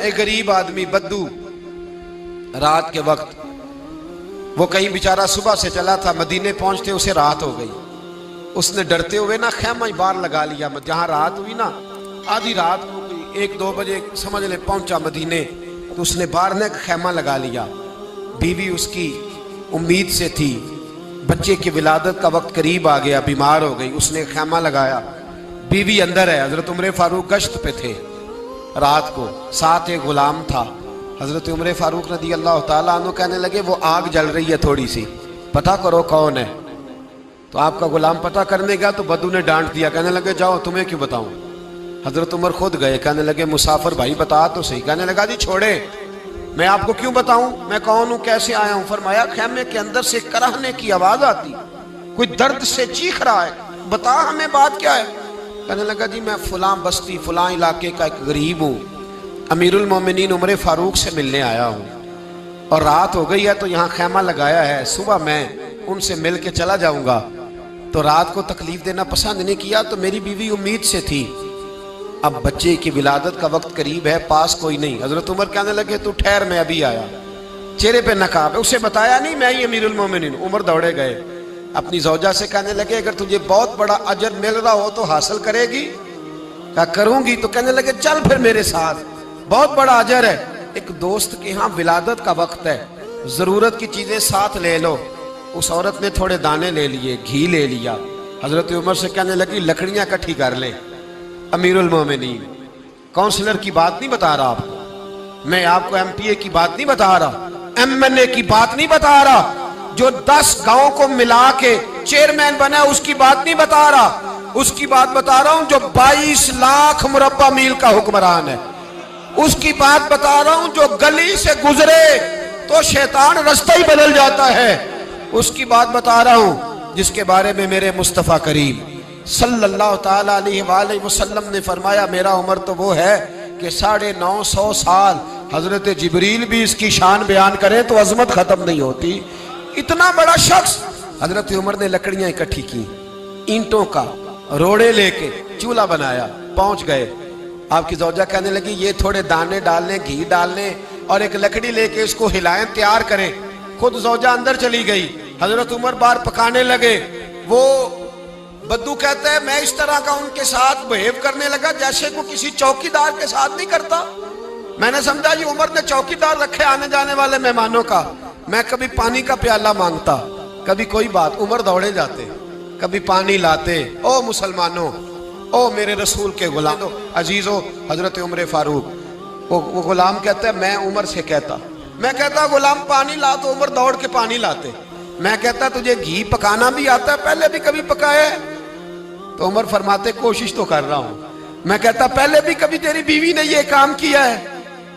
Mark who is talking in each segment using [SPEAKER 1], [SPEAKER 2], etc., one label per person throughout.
[SPEAKER 1] एक गरीब आदमी बद्दू रात के वक्त वो कहीं बेचारा सुबह से चला था, मदीने पहुंचते उसे रात हो गई। उसने डरते हुए ना खैमा बाहर लगा लिया। जहां रात हुई ना, आधी रात हो गई, 1-2 बजे समझ ले पहुंचा मदीने, तो उसने बाहर ने खैमा लगा लिया। बीवी उसकी उम्मीद से थी, बच्चे की विलादत का वक्त करीब आ गया, बीमार हो गई, उसने खैमा लगाया। बीवी अंदर है। हजरत उमर फारूक गश्त पे थे रात को, साथ एक गुलाम था। हजरत उमर फारूक रज़ी अल्लाह ताला अन्हु कहने लगे वो आग जल रही है थोड़ी सी, पता करो कौन है। तो आपका गुलाम पता करने गया तो बद्दू ने डांट दिया, कहने लगे जाओ, तुम्हें क्यों बताऊं। हजरत उमर खुद गए, कहने लगे मुसाफिर भाई बता तो सही। कहने लगा जी छोड़े, मैं आपको क्यों बताऊं, मैं कौन हूं, कैसे आया हूं। फरमाया खैमे के अंदर से कराहने की आवाज आती, कोई दर्द से चीख रहा है, बता हमें बात क्या है। कहने लगा जी मैं फलां बस्ती फलां इलाके का एक गरीब हूँ, अमीरुल मोमिनीन उमर फारूक से मिलने आया हूँ और रात हो गई है तो यहाँ खैमा लगाया है, सुबह मैं उनसे मिल के चला जाऊंगा। तो रात को तकलीफ देना पसंद नहीं किया, तो मेरी बीवी उम्मीद से थी, अब बच्चे की विलादत का वक्त करीब है, पास कोई नहीं। हजरत उमर कहने लगे तू ठहर, मैं अभी आया। चेहरे पे नकाब है, उसे बताया नहीं मैं ही अमीरुल मोमिनीन। उमर दौड़े गए, अपनी जौजा से कहने लगे अगर तुझे बहुत बड़ा अजर मिल रहा हो तो हासिल करेगी। क्या करूंगी। तो कहने लगे चल फिर मेरे साथ, बहुत बड़ा अजर है। एक दोस्त के यहाँ विलादत का वक्त है, जरूरत की चीजें साथ ले लो। उस औरत ने थोड़े दाने ले लिए, घी ले लिया। हजरत उमर से कहने लगी लकड़ियां इकट्ठी कर ले। अमीरुल मोमिनीन, काउंसलर की बात नहीं बता रहा आपको, मैं आपको MPA की बात नहीं बता रहा, MNA की बात नहीं बता रहा, जो 10 गांव को मिला के चेयरमैन बना उसकी बात नहीं बता रहा, उसकी बात बता रहा हूं जो 22 लाख मुरब्बा मील का हुक्मरान है। उसकी बात बता रहा हूं जो गली से गुजरे तो शैतान रास्ता ही बदल जाता है। उसकी बात बता रहा हूं जिसके बारे में मेरे मुस्तफा करीम सल्लल्लाहु ताला अलैहि वसल्लम ने फरमाया मेरा उम्र तो वो है कि 950 साल हजरत जिब्रील भी इसकी शान बयान करें तो अजमत खत्म नहीं होती। इतना बड़ा शख्स। हजरत उमर ने लकड़ियां इकट्ठी की, ईंटों का रोड़े लेके चूल्हा बनाया, पहुंच गए। आपकी जौजा कहने लगी ये थोड़े दाने डालने, घी डालने और एक लकड़ी लेके इसको हिलाएं, तैयार करें। खुद जौजा अंदर चली गई, हजरत उमर बाहर पकाने लगे। वो बद्दू कहता है मैं इस तरह का उनके साथ बिहेव करने लगा जैसे को किसी चौकीदार के साथ नहीं करता। मैंने समझा ये उमर ने चौकीदार रखे आने जाने वाले मेहमानों का। मैं कभी पानी का प्याला मांगता, कभी कोई बात, उमर दौड़े जाते, कभी पानी लाते। ओ मुसलमानों, ओ मेरे रसूल के गुलाम अजीजो, हजरत उमर फारूक। वो गुलाम कहता है मैं उमर से कहता, मैं कहता गुलाम पानी ला, तो उमर दौड़ के पानी लाते। मैं कहता तुझे घी पकाना भी आता है, पहले भी कभी पकाया है? तो उमर फरमाते कोशिश तो कर रहा हूं। मैं कहता पहले भी कभी तेरी बीवी ने ये काम किया है?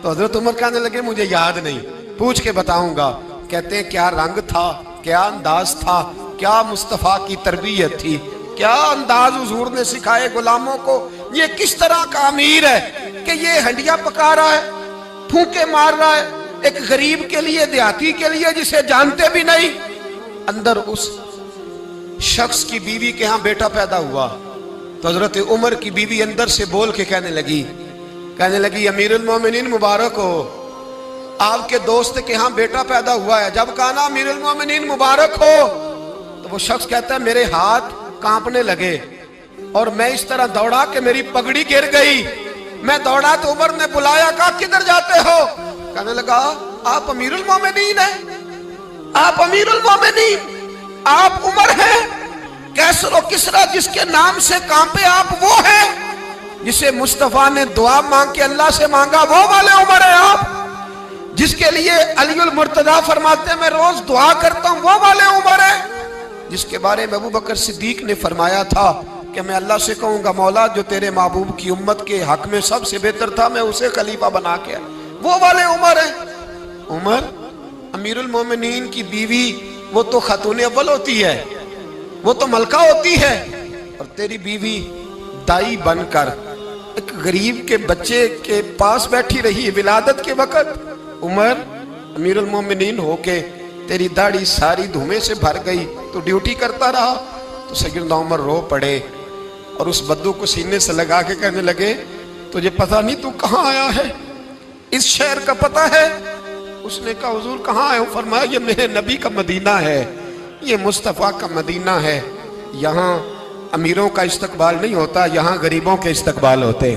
[SPEAKER 1] तो हजरत उमर कहने लगे मुझे याद नहीं, पूछ के बताऊंगा। कहते हैं क्या रंग था, क्या अंदाज था, क्या मुस्तफा की तरबियत थी, क्या अंदाज हुजूर ने सिखाए गुलामों को। ये किस तरह का अमीर है कि ये हंडिया पका रहा है, फूंके मार रहा है एक गरीब के लिए, देहाती के लिए जिसे जानते भी नहीं। अंदर उस शख्स की बीवी के यहाँ बेटा पैदा हुआ तो हजरत उमर की बीवी अंदर से बोल के कहने लगी अमीरुल मोमिनीन मुबारक हो, आपके दोस्त के यहाँ बेटा पैदा हुआ है। जब कहा ना अमीरुल मोमिनीन मुबारक हो तो वो शख्स कहता है मेरे हाथ कांपने लगे और मैं इस तरह दौड़ा कि मेरी पगड़ी गिर गई। मैं दौड़ा तो उमर ने बुलाया, कहा किधर जाते हो? कहने लगा आप अमीरुल मोमिनीन हैं, आप अमीरुल मोमिनीन, आप उमर हैं। कैसर किसरा जिसके नाम से कांपे आप वो हैं जिसे मुस्तफा ने दुआ मांग के अल्लाह से मांगा, वो वाले उमर है आप। जिसके लिए अलीउल मुर्तजा फरमाते मैं रोज दुआ करता हूं, वो वाले उमर है। जिसके बारे में अबू बकर सिद्दीक ने फरमाया था कि मैं अल्लाह से कहूंगा मौला जो तेरे महबूब की उम्मत के हक में सबसे बेहतर था मैं उसे खलीफा बना के, वो वाले उमर है। उमर अमीरुल मोमिनीन की बीवी वो तो खातून अव्वल होती है, वो तो मलका होती है, और तेरी बीवी दाई बनकर एक गरीब के बच्चे के पास बैठी रही विलादत के वक्त। उमर अमीरुल मोमिनीन होके तेरी दाढ़ी सारी धुएं से भर गई तो ड्यूटी करता रहा। तो सैयदना उमर रो पड़े और उस बद्दू को सीने से लगा के कहने लगे तुझे पता नहीं तू कहाँ आया है? इस शहर का पता है? उसने कहा हुजूर कहाँ है? फरमाया ये मेरे नबी का मदीना है, ये मुस्तफ़ा का मदीना है। यहाँ अमीरों का इस्तकबाल नहीं होता, यहाँ गरीबों के इस्तकबाल होते।